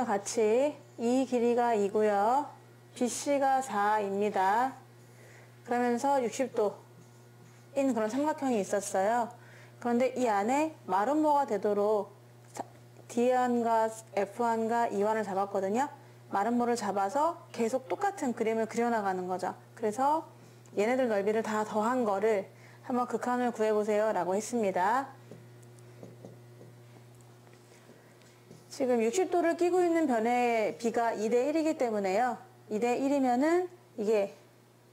같이 이 길이가 2고요. BC가 4입니다. 그러면서 60도인 그런 삼각형이 있었어요. 그런데 이 안에 마름모가 되도록 D1과 F1과 E1을 잡았거든요. 마름모를 잡아서 계속 똑같은 그림을 그려나가는 거죠. 그래서 얘네들 넓이를 다 더한 거를 한번 극한을 구해보세요 라고 했습니다. 지금 60도를 끼고 있는 변의 B가 2대1이기 때문에요. 2대1이면은 이게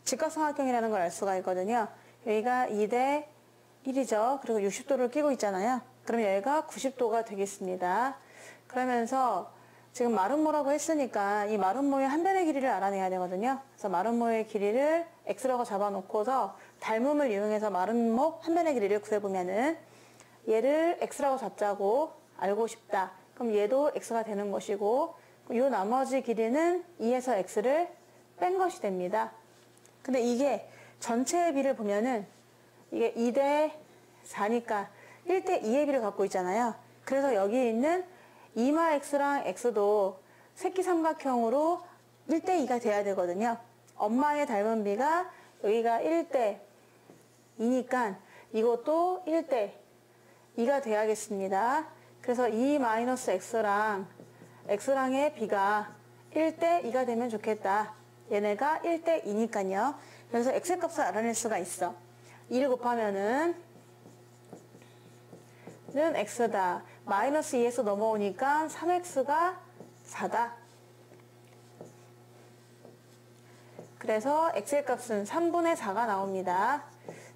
직각삼각형이라는 걸 알 수가 있거든요. 여기가 2대1이죠. 그리고 60도를 끼고 있잖아요. 그럼 여기가 90도가 되겠습니다. 그러면서 지금 마름모라고 했으니까 이 마름모의 한 변의 길이를 알아내야 되거든요. 그래서 마름모의 길이를 x라고 잡아놓고서 닮음을 이용해서 마름모 한 변의 길이를 구해보면은 얘를 x라고 잡자고 알고 싶다. 그럼 얘도 x가 되는 것이고 이 나머지 길이는 2에서 x를 뺀 것이 됩니다. 근데 이게 전체의 비를 보면은 이게 2대 4니까 1대 2의 비를 갖고 있잖아요. 그래서 여기 있는 이마 x랑 x도 새끼 삼각형으로 1대 2가 돼야 되거든요. 엄마의 닮은 비가 여기가 1대 2니까 이것도 1대 2가 돼야겠습니다. 그래서 2-x랑 x랑의 비가 1대 2가 되면 좋겠다. 얘네가 1대 2니까요. 그래서 x의 값을 알아낼 수가 있어. 2를 곱하면은 는 x다. 마이너스 2에서 넘어오니까 3x가 4다. 그래서 x의 값은 3분의 4가 나옵니다.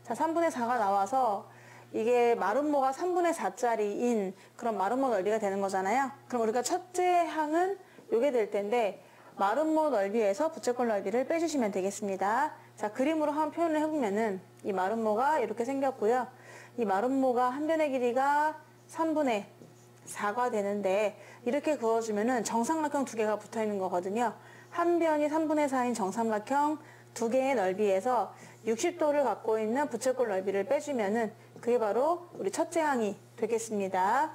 자, 3분의 4가 나와서 이게 마름모가 3분의 4짜리인 그런 마름모 넓이가 되는 거잖아요. 그럼 우리가 첫째 항은 요게 될 텐데 마름모 넓이에서 부채꼴 넓이를 빼주시면 되겠습니다. 자, 그림으로 한번 표현을 해보면은 이 마름모가 이렇게 생겼고요. 이 마름모가 한 변의 길이가 3분의 4가 되는데 이렇게 그어주면은 정삼각형 두 개가 붙어 있는 거거든요. 한 변이 3분의 4인 정삼각형 두 개의 넓이에서 60도를 갖고 있는 부채꼴 넓이를 빼주면은 그게 바로 우리 첫째 항이 되겠습니다.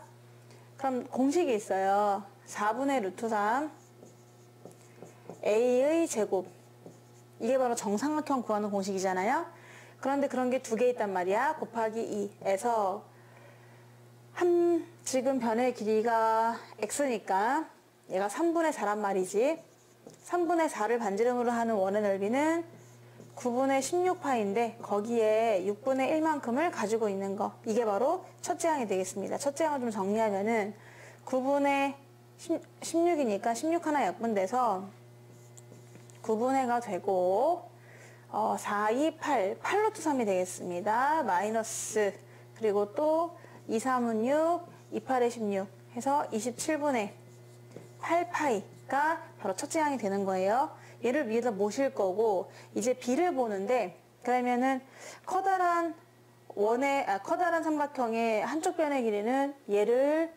그럼 공식이 있어요. 4분의 루트 3 a의 제곱, 이게 바로 정삼각형 구하는 공식이잖아요. 그런데 그런 게 두 개 있단 말이야. 곱하기 2에서 지금 변의 길이가 x니까 얘가 3분의 4란 말이지. 3분의 4를 반지름으로 하는 원의 넓이는 9분의 16파인데 거기에 6분의 1만큼을 가지고 있는 거, 이게 바로 첫째 항이 되겠습니다. 첫째 항을 좀 정리하면은 9분의 16이니까 16 하나 약분돼서 9분의가 되고 4, 2, 8, 8루트 3이 되겠습니다. 마이너스, 그리고 또 2, 3은 6, 2, 8에 16 해서 27분의 8파이가 바로 첫째 항이 되는 거예요. 얘를 위에다 모실 거고 이제 B를 보는데, 그러면은 커다란 삼각형의 한쪽 변의 길이는 얘를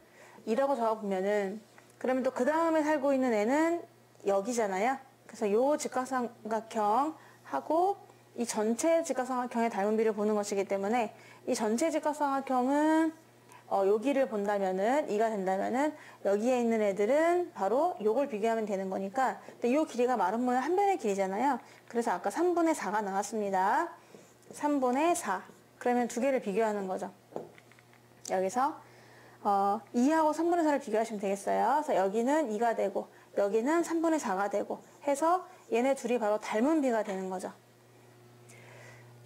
2라고 적어보면은, 그러면 또 그 다음에 살고 있는 애는 여기잖아요. 그래서 요 직각삼각형하고 이 전체 직각삼각형의 닮은 비를 보는 것이기 때문에 이 전체 직각삼각형은 여기를 본다면은 2가 된다면은 여기에 있는 애들은 바로 요걸 비교하면 되는 거니까, 근데 요 길이가 마름모의 한 변의 길이잖아요. 그래서 아까 3분의 4가 나왔습니다. 3분의 4. 그러면 두 개를 비교하는 거죠. 여기서 2하고 3분의 4를 비교하시면 되겠어요. 그래서 여기는 2가 되고 여기는 3분의 4가 되고 해서 얘네 둘이 바로 닮은 비가 되는 거죠.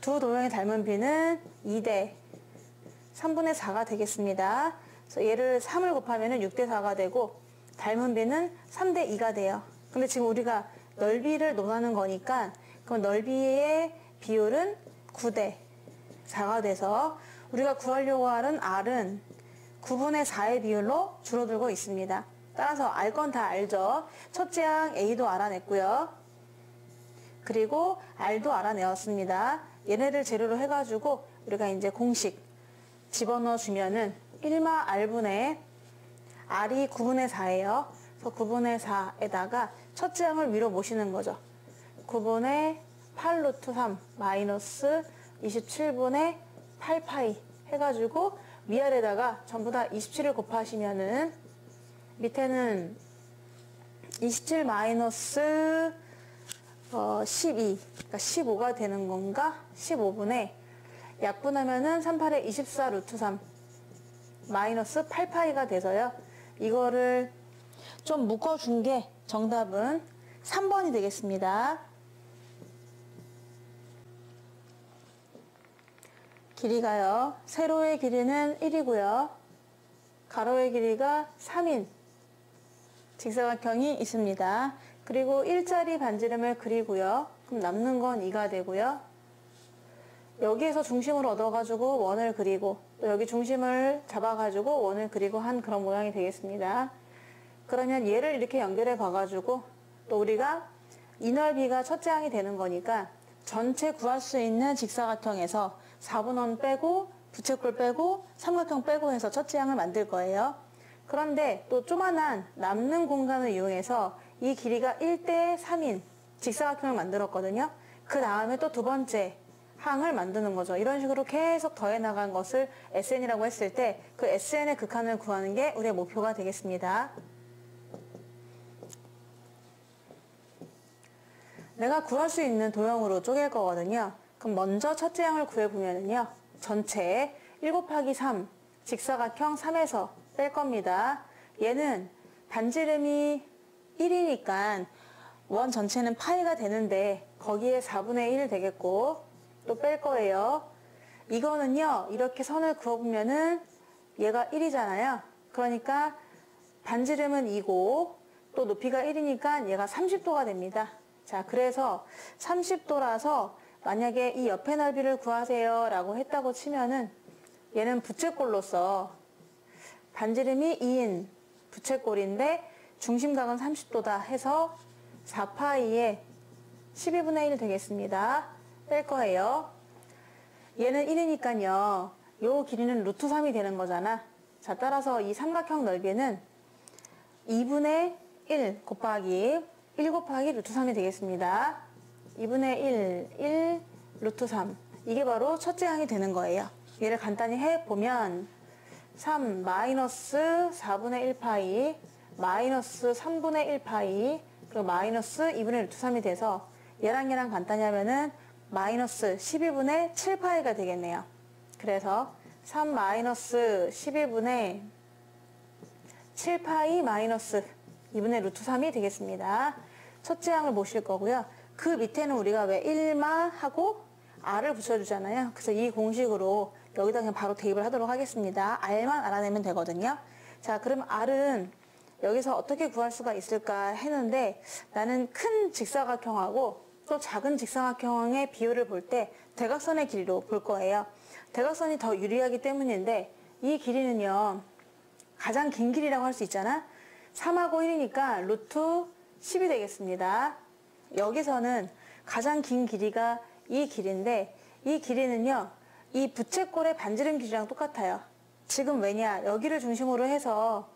두 도형의 닮은 비는 2대 3분의 4가 되겠습니다. 그래서 얘를 3을 곱하면 6대 4가 되고 닮은 비는 3대 2가 돼요. 근데 지금 우리가 넓이를 논하는 거니까 그럼 넓이의 비율은 9대 4가 돼서 우리가 구하려고 하는 R은 9분의 4의 비율로 줄어들고 있습니다. 따라서 알 건 다 알죠. 첫째 항 A도 알아냈고요. 그리고 R도 알아내었습니다. 얘네들 재료로 해가지고 우리가 이제 공식 집어넣어 주면은 1마 R분의 R이 9분의 4예요. 그래서 9분의 4에다가 첫째 항을 위로 모시는 거죠. 9분의 8루트 3 마이너스 27분의 8파이 해가지고 위아래다가 전부 다 27을 곱하시면은 밑에는 27 마이너스 12, 그러니까 15가 되는 건가? 15분의 약분하면은 38에 24 루트 3 마이너스 8파이가 돼서요. 이거를 좀 묶어준 게 정답은 3번이 되겠습니다. 길이가요. 세로의 길이는 1이고요. 가로의 길이가 3인 직사각형이 있습니다. 그리고 1짜리 반지름을 그리고요. 그럼 남는 건 2가 되고요. 여기에서 중심을 얻어가지고 원을 그리고 또 여기 중심을 잡아가지고 원을 그리고 한 그런 모양이 되겠습니다. 그러면 얘를 이렇게 연결해 봐가지고 또 우리가 이 넓이가 첫째 항이 되는 거니까 전체 구할 수 있는 직사각형에서 4분원 빼고 부채꼴 빼고 삼각형 빼고 해서 첫째 항을 만들 거예요. 그런데 또 조만한 남는 공간을 이용해서 이 길이가 1대 3인 직사각형을 만들었거든요. 그 다음에 또 두 번째 항을 만드는 거죠. 이런 식으로 계속 더해 나간 것을 SN이라고 했을 때 그 SN의 극한을 구하는 게 우리의 목표가 되겠습니다. 내가 구할 수 있는 도형으로 쪼갤 거거든요. 그럼 먼저 첫째 항을 구해보면요. 전체 1 곱하기 3 직사각형 3에서 뺄 겁니다. 얘는 반지름이 1이니까 원 전체는 파이가 되는데 거기에 4분의 1 되겠고 또 뺄 거예요. 이거는요. 이렇게 선을 그어보면은 얘가 1이잖아요. 그러니까 반지름은 2고 또 높이가 1이니까 얘가 30도가 됩니다. 자, 그래서 30도라서 만약에 이 옆의 넓이를 구하세요 라고 했다고 치면은 얘는 부채꼴로서 반지름이 2인 부채꼴인데 중심각은 30도다 해서 4파이에 12분의 1 되겠습니다. 뺄 거예요. 얘는 1이니까요. 요 길이는 루트 3이 되는 거잖아. 자, 따라서 이 삼각형 넓이는 2분의 1 곱하기 1 곱하기 루트 3이 되겠습니다. 2분의 1 루트 3 이게 바로 첫째 항이 되는 거예요. 얘를 간단히 해보면 3 마이너스 4분의 1파이 마이너스 3분의 1파이 그리고 마이너스 2분의 루트 3이 돼서 얘랑 간단히 하면은 마이너스 12분의 7파이가 되겠네요. 그래서 3 마이너스 12분의 7파이 마이너스 2분의 루트 3이 되겠습니다. 첫째 항을 모실 거고요. 그 밑에는 우리가 왜 1마 하고 r을 붙여주잖아요. 그래서 이 공식으로 여기다 그냥 바로 대입을 하도록 하겠습니다. r만 알아내면 되거든요. 자, 그럼 r은 여기서 어떻게 구할 수가 있을까 했는데 나는 큰 직사각형하고 또 작은 직사각형의 비율을 볼 때 대각선의 길이로 볼 거예요. 대각선이 더 유리하기 때문인데 이 길이는요. 가장 긴 길이라고 할 수 있잖아. 3하고 1이니까 루트 10이 되겠습니다. 여기서는 가장 긴 길이가 이 길인데 이 길이는요. 이 부채꼴의 반지름 길이랑 똑같아요. 지금 왜냐? 여기를 중심으로 해서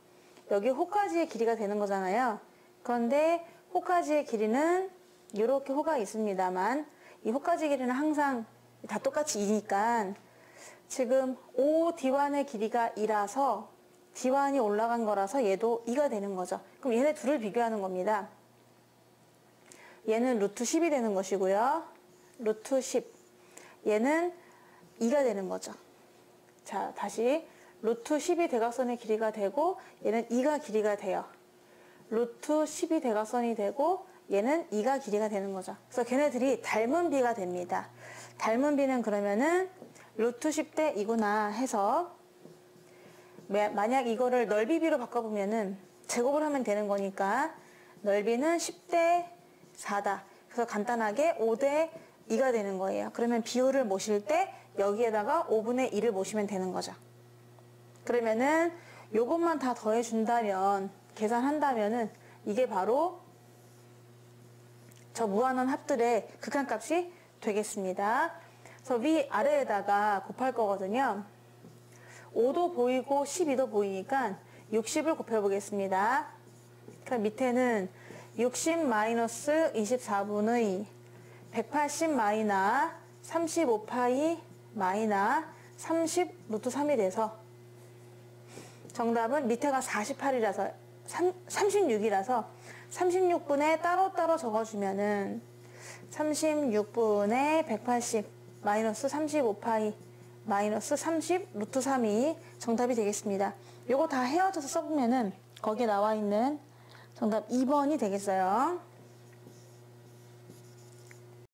여기 호까지의 길이가 되는 거잖아요. 그런데 호까지의 길이는 이렇게 호가 있습니다만 이 호까지 길이는 항상 다 똑같이 2니까 지금 OD1의 길이가 2라서 D1이 올라간 거라서 얘도 2가 되는 거죠. 그럼 얘네 둘을 비교하는 겁니다. 얘는 루트 10이 되는 것이고요. 루트 10. 얘는 2가 되는 거죠. 자, 다시 루트 10이 대각선의 길이가 되고 얘는 2가 길이가 돼요. 루트 10이 대각선이 되고 얘는 2가 길이가 되는 거죠. 그래서 걔네들이 닮은 비가 됩니다. 닮은 비는 그러면은 루트 10대 2구나 해서 만약 이거를 넓이비로 바꿔보면은 제곱을 하면 되는 거니까 넓이는 10대 4다. 그래서 간단하게 5대 2가 되는 거예요. 그러면 비율을 모실 때 여기에다가 5분의 2를 모시면 되는 거죠. 그러면은 요것만 다 더해준다면 계산한다면은 이게 바로 저 무한원 합들의 극한값이 되겠습니다. 그래서 위아래에다가 곱할 거거든요. 5도 보이고 12도 보이니까 60을 곱해보겠습니다. 그럼 밑에는 60 마이너스 24분의 180 마이너 35파이 마이너 30 루트 3이 돼서 정답은 밑에가 48이라서 36이라서 36분의 따로따로 적어주면은 36분의 180 마이너스 35파이 마이너스 30 루트 3이 정답이 되겠습니다. 요거 다 헤어져서 써보면은 거기에 나와 있는 정답 2번이 되겠어요.